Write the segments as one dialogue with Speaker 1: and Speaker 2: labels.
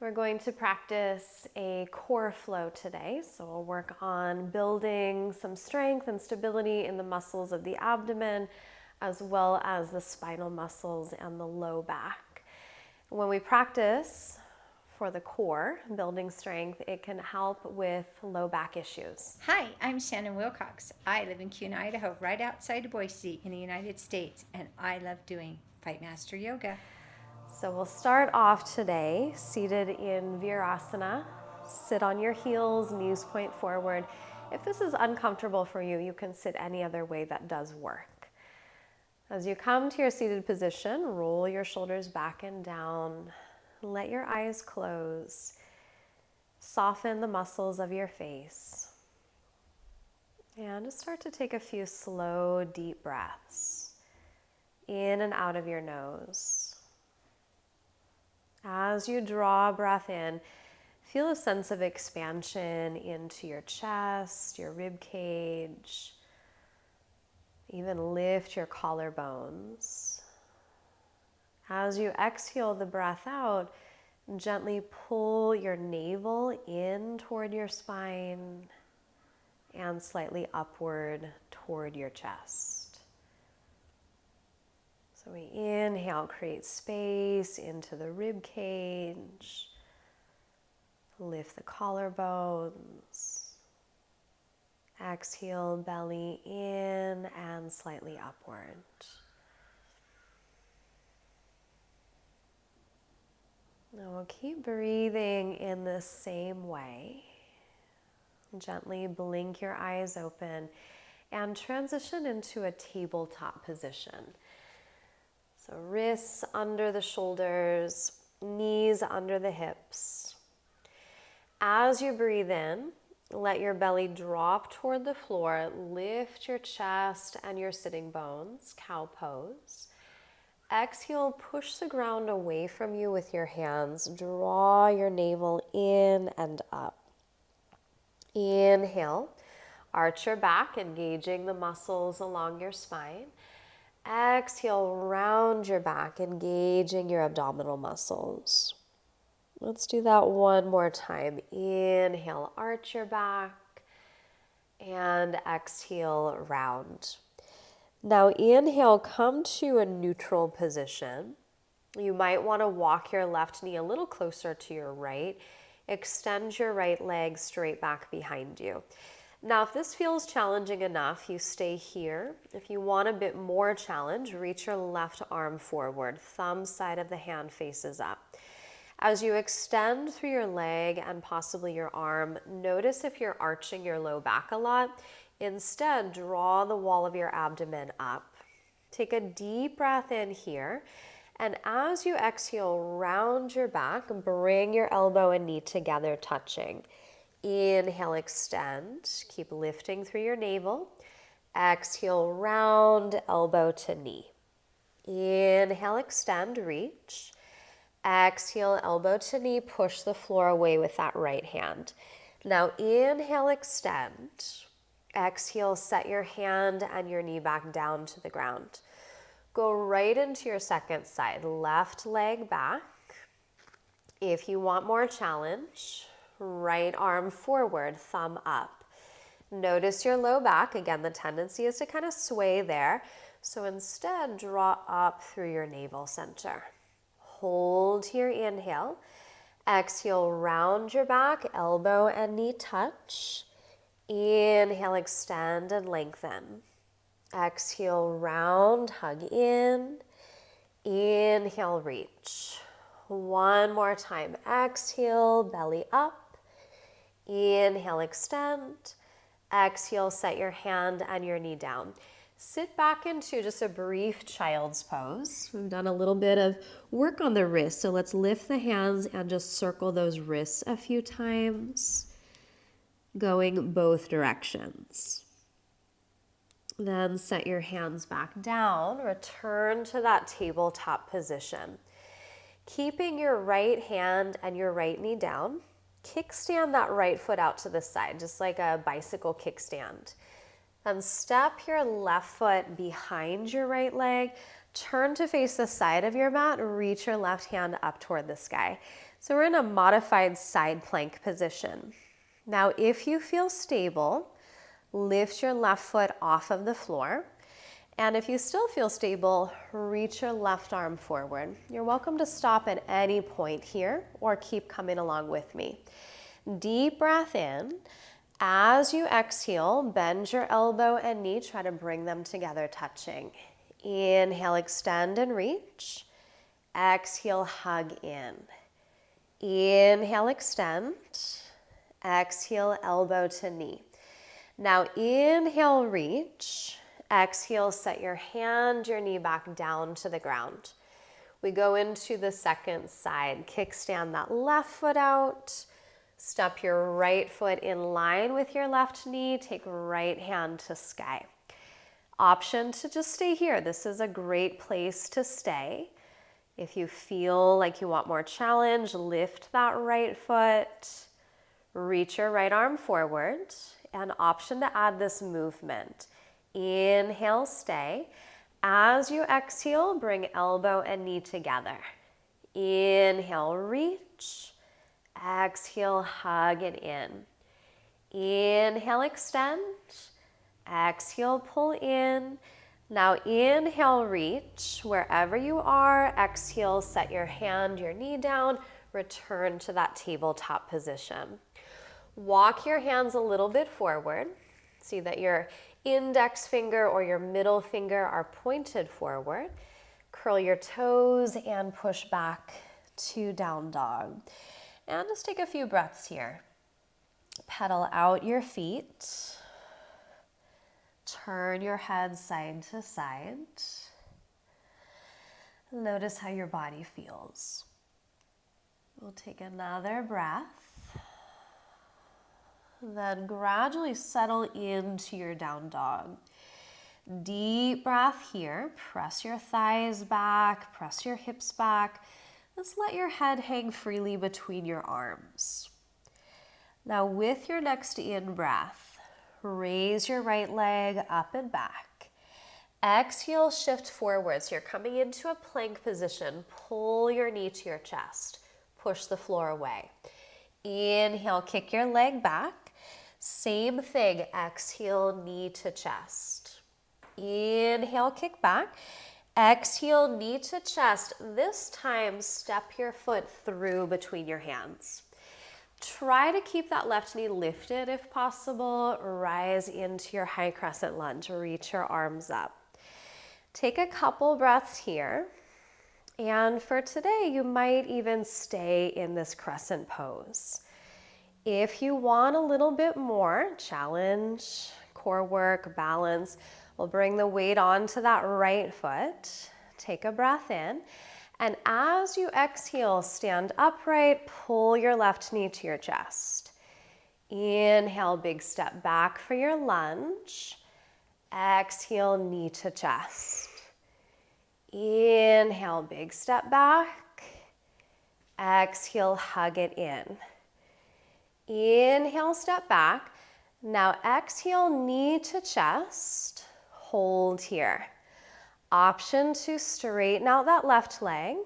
Speaker 1: We're going to practice a core flow today. So we'll work on building some strength and stability in the muscles of the abdomen, as well as the spinal muscles and the low back. When we practice for the core, building strength, it can help with low back issues.
Speaker 2: Hi, I'm Shannon Wilcox. I live in Kuhn, Idaho, right outside of Boise in the United States, and I love doing Fightmaster Yoga.
Speaker 1: So we'll start off today seated in Virasana. Sit on your heels, knees point forward. If this is uncomfortable for you, you can sit any other way that does work. As you come to your seated position, roll your shoulders back and down. Let your eyes close. Soften the muscles of your face. And just start to take a few slow, deep breaths in and out of your nose. As you draw a breath in, feel a sense of expansion into your chest, your rib cage. Even lift your collarbones. As you exhale the breath out, gently pull your navel in toward your spine and slightly upward toward your chest. So we inhale, create space into the rib cage. Lift the collarbones. Exhale, belly in and slightly upward. Now we'll keep breathing in the same way. Gently blink your eyes open and transition into a tabletop position. So wrists under the shoulders, knees under the hips. As you breathe in, let your belly drop toward the floor. Lift your chest and your sitting bones, cow pose. Exhale, push the ground away from you with your hands. Draw your navel in and up. Inhale, arch your back, engaging the muscles along your spine. Exhale, round your back, engaging your abdominal muscles. Let's do that one more time. Inhale, arch your back, and exhale, round. Now inhale, come to a neutral position. You might want to walk your left knee a little closer to your right. Extend your right leg straight back behind you. Now, if this feels challenging enough, you stay here. If you want a bit more challenge, reach your left arm forward. Thumb side of the hand faces up. As you extend through your leg and possibly your arm, notice if you're arching your low back a lot. Instead, draw the wall of your abdomen up. Take a deep breath in here. And as you exhale, round your back, bring your elbow and knee together, touching. Inhale, extend. Keep lifting through your navel. Exhale, round, elbow to knee. Inhale, extend, reach. Exhale, elbow to knee, push the floor away with that right hand. Now inhale, extend. Exhale, set your hand and your knee back down to the ground. Go right into your second side, left leg back. If you want more challenge, right arm forward, thumb up. Notice your low back. Again, the tendency is to kind of sway there. So instead, draw up through your navel center. Hold your inhale. Exhale, round your back, elbow and knee touch. Inhale, extend and lengthen. Exhale, round, hug in. Inhale, reach. One more time. Exhale, belly up. Inhale, extend. Exhale, set your hand and your knee down. Sit back into just a brief child's pose. We've done a little bit of work on the wrists, so let's lift the hands and just circle those wrists a few times, going both directions. Then set your hands back down, return to that tabletop position. Keeping your right hand and your right knee down, kickstand that right foot out to the side, just like a bicycle kickstand. Then step your left foot behind your right leg, turn to face the side of your mat, reach your left hand up toward the sky. So we're in a modified side plank position. Now, if you feel stable, lift your left foot off of the floor. And if you still feel stable, reach your left arm forward. You're welcome to stop at any point here or keep coming along with me. Deep breath in. As you exhale, bend your elbow and knee. Try to bring them together, touching. Inhale, extend and reach. Exhale, hug in. Inhale, extend. Exhale, elbow to knee. Now inhale, reach. Exhale, set your hand, your knee back down to the ground. We go into the second side. Kickstand that left foot out. Step your right foot in line with your left knee. Take right hand to sky. Option to just stay here. This is a great place to stay. If you feel like you want more challenge, lift that right foot, reach your right arm forward, and option to add this movement. Inhale, stay. As you exhale, bring elbow and knee together. Inhale, reach. Exhale, hug it in. Inhale, extend. Exhale, pull in. Now inhale, reach. Wherever you are, exhale, set your hand, your knee down, return to that tabletop position. Walk your hands a little bit forward. See that your index finger or your middle finger are pointed forward. Curl your toes and push back to down dog. And just take a few breaths here. Pedal out your feet. Turn your head side to side. Notice how your body feels. We'll take another breath. Then gradually settle into your down dog. Deep breath here. Press your thighs back, press your hips back. Just let your head hang freely between your arms. Now with your next in-breath, raise your right leg up and back. Exhale, shift forward. So you're coming into a plank position. Pull your knee to your chest. Push the floor away. Inhale, kick your leg back. Same thing, exhale, knee to chest. Inhale, kick back. Exhale, knee to chest. This time, step your foot through between your hands. Try to keep that left knee lifted if possible. Rise into your high crescent lunge. Reach your arms up. Take a couple breaths here. And for today, you might even stay in this crescent pose. If you want a little bit more challenge, core work, balance, we'll bring the weight onto that right foot. Take a breath in. And as you exhale, stand upright, pull your left knee to your chest. Inhale, big step back for your lunge. Exhale, knee to chest. Inhale, big step back. Exhale, hug it in. Inhale, step back. Now exhale, knee to chest. Hold here. Option to straighten out that left leg.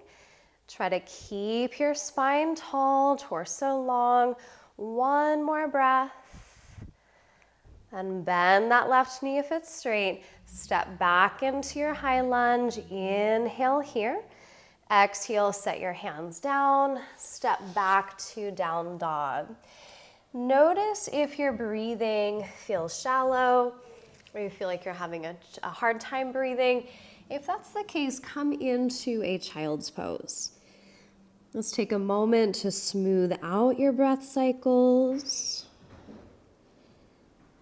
Speaker 1: Try to keep your spine tall, torso long. One more breath. And bend that left knee if it's straight. Step back into your high lunge. Inhale here. Exhale, set your hands down. Step back to down dog. Notice if your breathing feels shallow or you feel like you're having a hard time breathing. If that's the case, come into a child's pose. Let's take a moment to smooth out your breath cycles.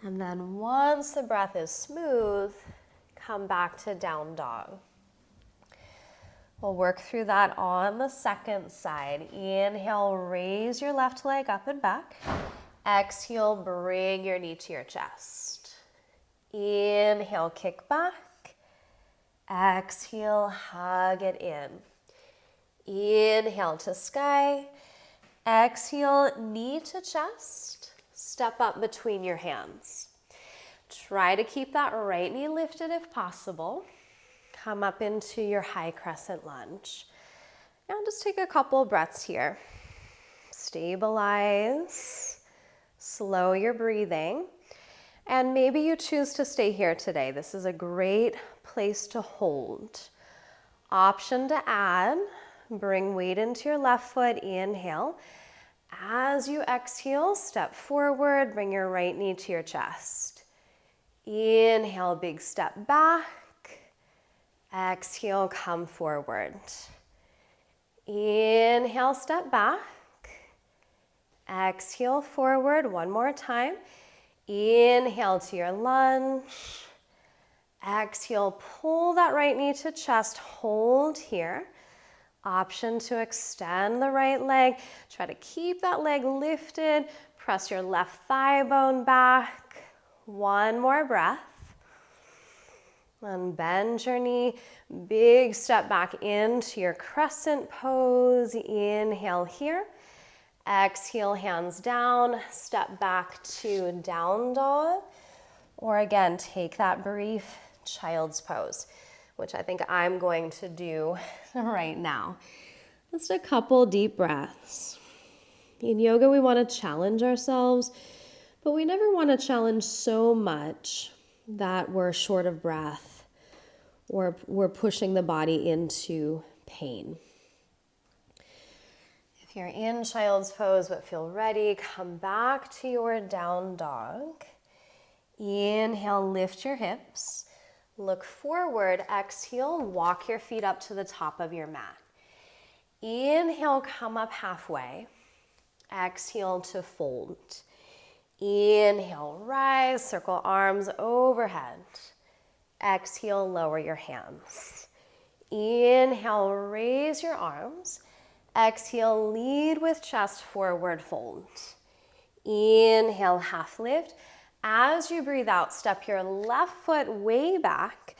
Speaker 1: And then once the breath is smooth, come back to down dog. We'll work through that on the second side. Inhale, raise your left leg up and back. Exhale, bring your knee to your chest. Inhale, kick back. Exhale, hug it in. Inhale to sky. Exhale, knee to chest. Step up between your hands. Try to keep that right knee lifted if possible. Come up into your high crescent lunge. Now just take a couple breaths here. stabilize, slow your breathing, and maybe you choose to stay here today. This is a great place to hold. Option to add, bring weight into your left foot, inhale. As you exhale, step forward, bring your right knee to your chest. Inhale, big step back. Exhale, come forward. Inhale, step back. Exhale, forward. One more time. Inhale to your lunge. Exhale, pull that right knee to chest. Hold here. Option to extend the right leg. Try to keep that leg lifted. Press your left thigh bone back. One more breath. And bend your knee. Big step back into your crescent pose. Inhale here. Exhale, hands down. Step back to down dog. Or again, take that brief child's pose, which I think I'm going to do right now. Just a couple deep breaths. In yoga, we want to challenge ourselves, but we never want to challenge so much that we're short of breath or we're pushing the body into pain. If you're in child's pose but feel ready, come back to your down dog. Inhale, lift your hips. Look forward, exhale, walk your feet up to the top of your mat. Inhale, come up halfway. Exhale to fold. Inhale, rise, circle arms overhead. Exhale, lower your hands. Inhale, raise your arms. Exhale, lead with chest forward fold. Inhale, half lift. As you breathe out, step your left foot way back,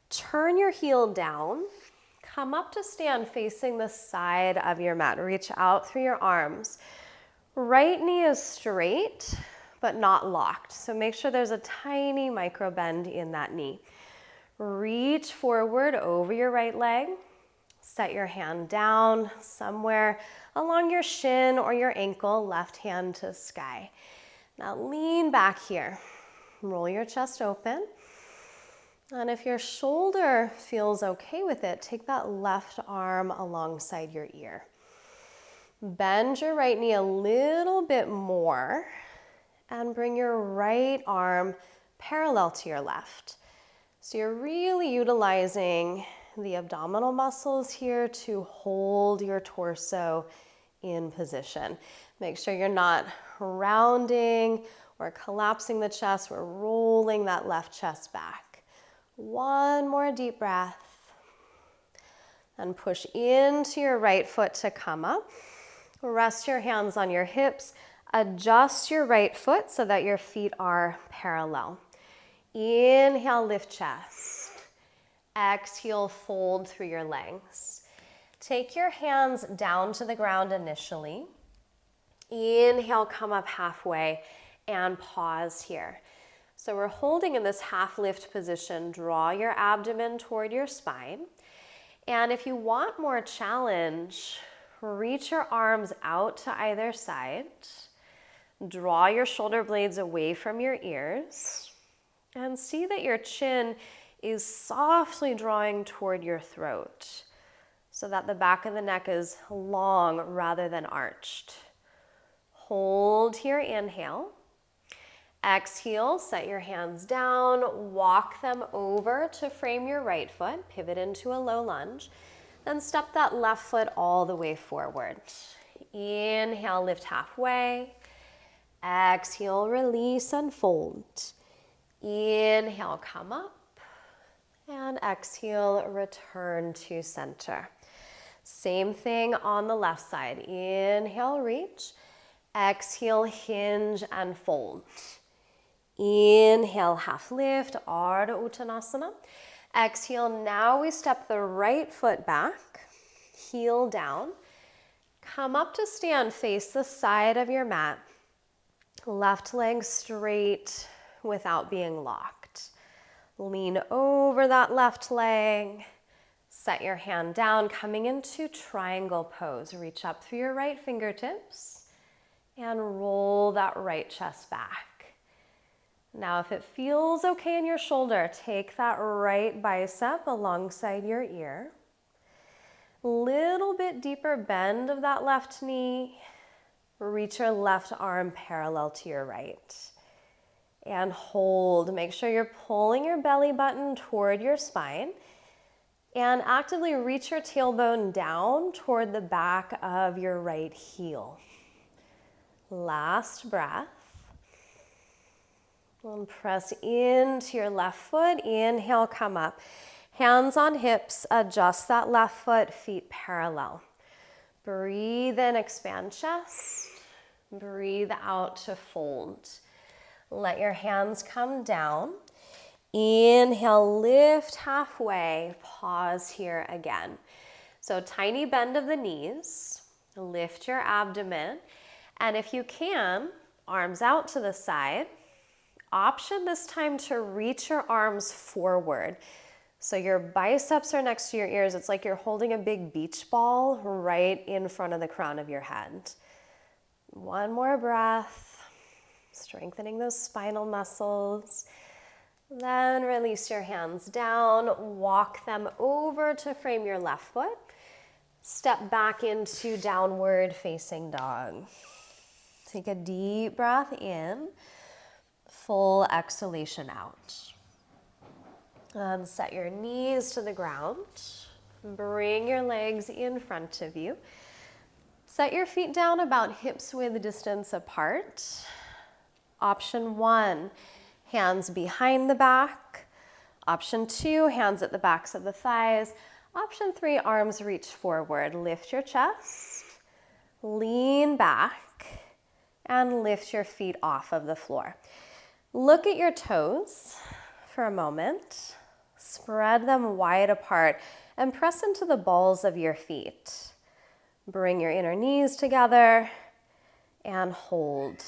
Speaker 1: turn your heel down, come up to stand facing the side of your mat. Reach out through your arms. Right knee is straight, but not locked. So make sure there's a tiny micro bend in that knee. Reach forward over your right leg. Set your hand down somewhere along your shin or your ankle, left hand to sky. Now lean back here, roll your chest open, and if your shoulder feels okay with it, take that left arm alongside your ear. Bend your right knee a little bit more and bring your right arm parallel to your left. So you're really utilizing the abdominal muscles here to hold your torso in position. Make sure you're not rounding or collapsing the chest. We're rolling that left chest back. One more deep breath. And push into your right foot to come up. Rest your hands on your hips. Adjust your right foot so that your feet are parallel. Inhale, lift chest. Exhale, fold through your legs. Take your hands down to the ground initially. Inhale, come up halfway and pause here. So we're holding in this half lift position. Draw your abdomen toward your spine. And if you want more challenge, reach your arms out to either side. Draw your shoulder blades away from your ears. And see that your chin is softly drawing toward your throat so that the back of the neck is long rather than arched. Hold here, inhale. Exhale, set your hands down, walk them over to frame your right foot, pivot into a low lunge, then step that left foot all the way forward. Inhale, lift halfway. Exhale, release and fold. Inhale, come up. And exhale, return to center. Same thing on the left side. Inhale, reach. Exhale, hinge and fold. Inhale, half lift, Ardha Uttanasana. Exhale, now we step the right foot back, heel down. Come up to stand, face the side of your mat. Left leg straight without being locked. Lean over that left leg. Set your hand down, coming into triangle pose. Reach up through your right fingertips. And roll that right chest back. Now, if it feels okay in your shoulder, take that right bicep alongside your ear. Little bit deeper bend of that left knee. Reach your left arm parallel to your right. And hold. Make sure you're pulling your belly button toward your spine. And actively reach your tailbone down toward the back of your right heel. Last breath. And press into your left foot. Inhale, come up. Hands on hips, adjust that left foot, feet parallel. Breathe in, expand chest. Breathe out to fold. Let your hands come down. Inhale, lift halfway. Pause here again. So tiny bend of the knees. Lift your abdomen. And if you can, arms out to the side. Option this time to reach your arms forward. So your biceps are next to your ears. It's like you're holding a big beach ball right in front of the crown of your head. One more breath, strengthening those spinal muscles. Then release your hands down, walk them over to frame your left foot. Step back into downward facing dog. Take a deep breath in, full exhalation out. And set your knees to the ground. Bring your legs in front of you. Set your feet down about hips width distance apart. Option 1, hands behind the back. Option 2, hands at the backs of the thighs. Option 3, arms reach forward. Lift your chest, lean back, and lift your feet off of the floor. Look at your toes for a moment. Spread them wide apart and press into the balls of your feet. Bring your inner knees together and hold.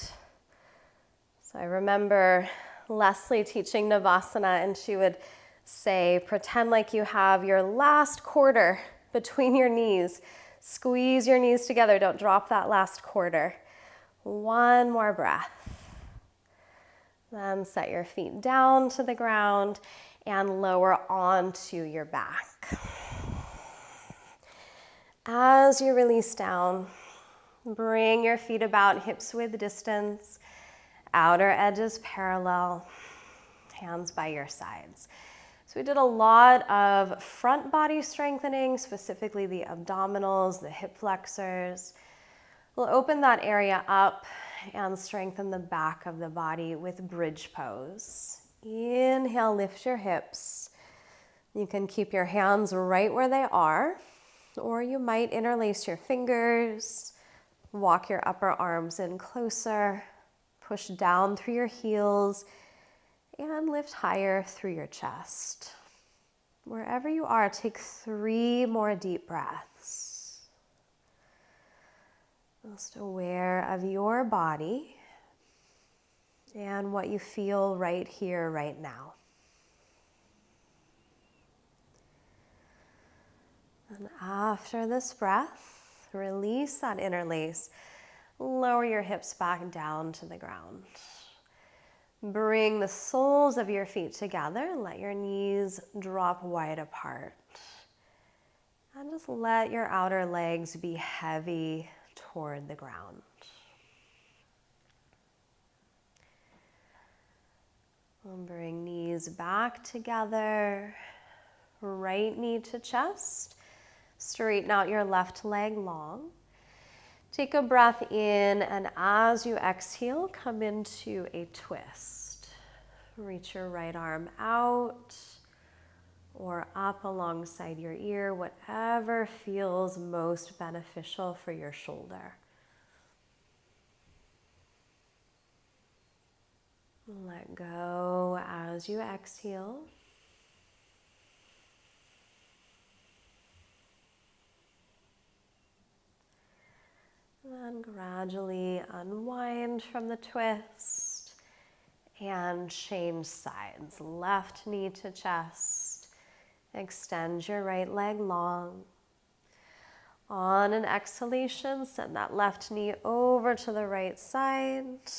Speaker 1: So I remember Lesley teaching Navasana, and she would say, pretend like you have your last quarter between your knees. Squeeze your knees together. Don't drop that last quarter. One more breath. Then set your feet down to the ground and lower onto your back. As you release down, bring your feet about hips width distance, outer edges parallel, hands by your sides. So we did a lot of front body strengthening, specifically the abdominals, the hip flexors. We'll open that area up and strengthen the back of the body with bridge pose. Inhale, lift your hips. You can keep your hands right where they are, or you might interlace your fingers, walk your upper arms in closer, push down through your heels, and lift higher through your chest. Wherever you are, take 3 more deep breaths. Just aware of your body and what you feel right here, right now. And after this breath, release that interlace. Lower your hips back down to the ground. Bring the soles of your feet together. Let your knees drop wide apart. And just let your outer legs be heavy toward the ground. And bring knees back together. Right knee to chest. Straighten out your left leg long. Take a breath in, and as you exhale, come into a twist. Reach your right arm out or up alongside your ear, whatever feels most beneficial for your shoulder. Let go as you exhale. Then gradually unwind from the twist and change sides. Left knee to chest. Extend your right leg long. On an exhalation, send that left knee over to the right side.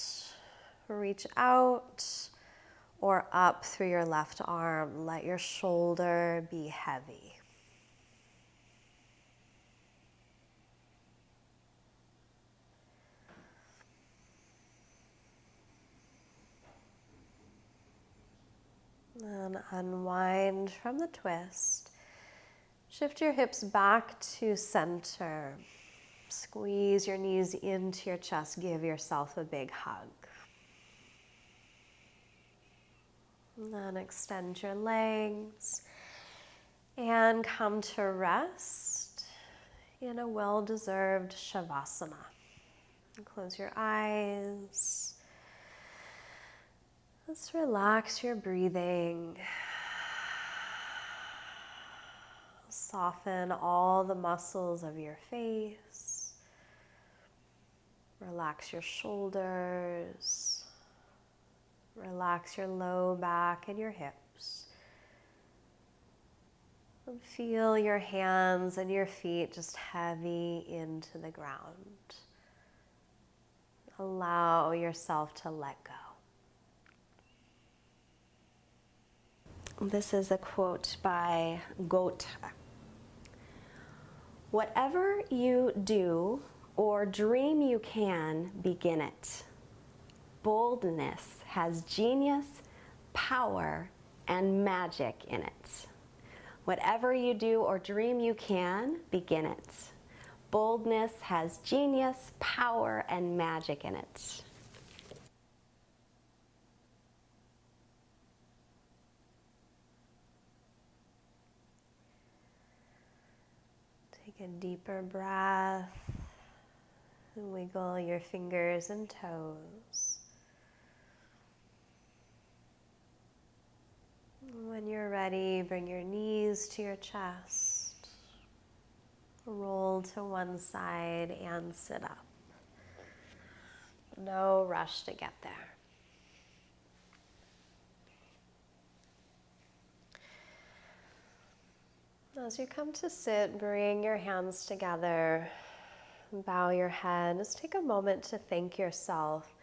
Speaker 1: Reach out or up through your left arm. Let your shoulder be heavy. And unwind from the twist. Shift your hips back to center. Squeeze your knees into your chest. Give yourself a big hug. And then extend your legs and come to rest in a well-deserved Shavasana. And close your eyes. Let's relax your breathing. Soften all the muscles of your face. Relax your shoulders. Relax your low back and your hips. And feel your hands and your feet just heavy into the ground. Allow yourself to let go.
Speaker 3: This is a quote by Goethe. Whatever you do or dream you can, begin it. Boldness has genius, power, and magic in it. Whatever you do or dream you can, begin it. Boldness has genius, power, and magic in it.
Speaker 1: Take a deeper breath. Wiggle your fingers and toes. When you're ready, bring your knees to your chest. Roll to one side and sit up. No rush to get there. As you come to sit, bring your hands together. Bow your head. Just take a moment to thank yourself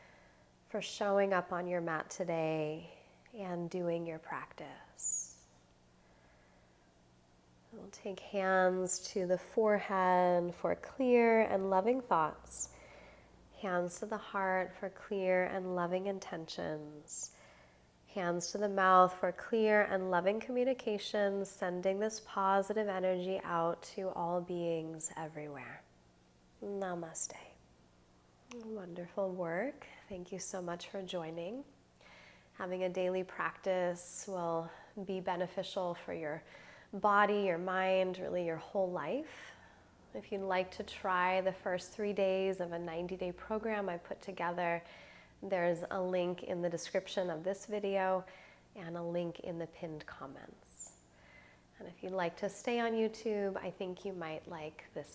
Speaker 1: for showing up on your mat today and doing your practice. We'll take hands to the forehead for clear and loving thoughts. Hands to the heart for clear and loving intentions. Hands to the mouth for clear and loving communication, sending this positive energy out to all beings everywhere. Namaste. Wonderful work. Thank you so much for joining. Having a daily practice will be beneficial for your body, your mind, really your whole life. If you'd like to try the first 3 days of a 90-day program I put together, there's a link in the description of this video and a link in the pinned comments. And if you'd like to stay on YouTube, I think you might like this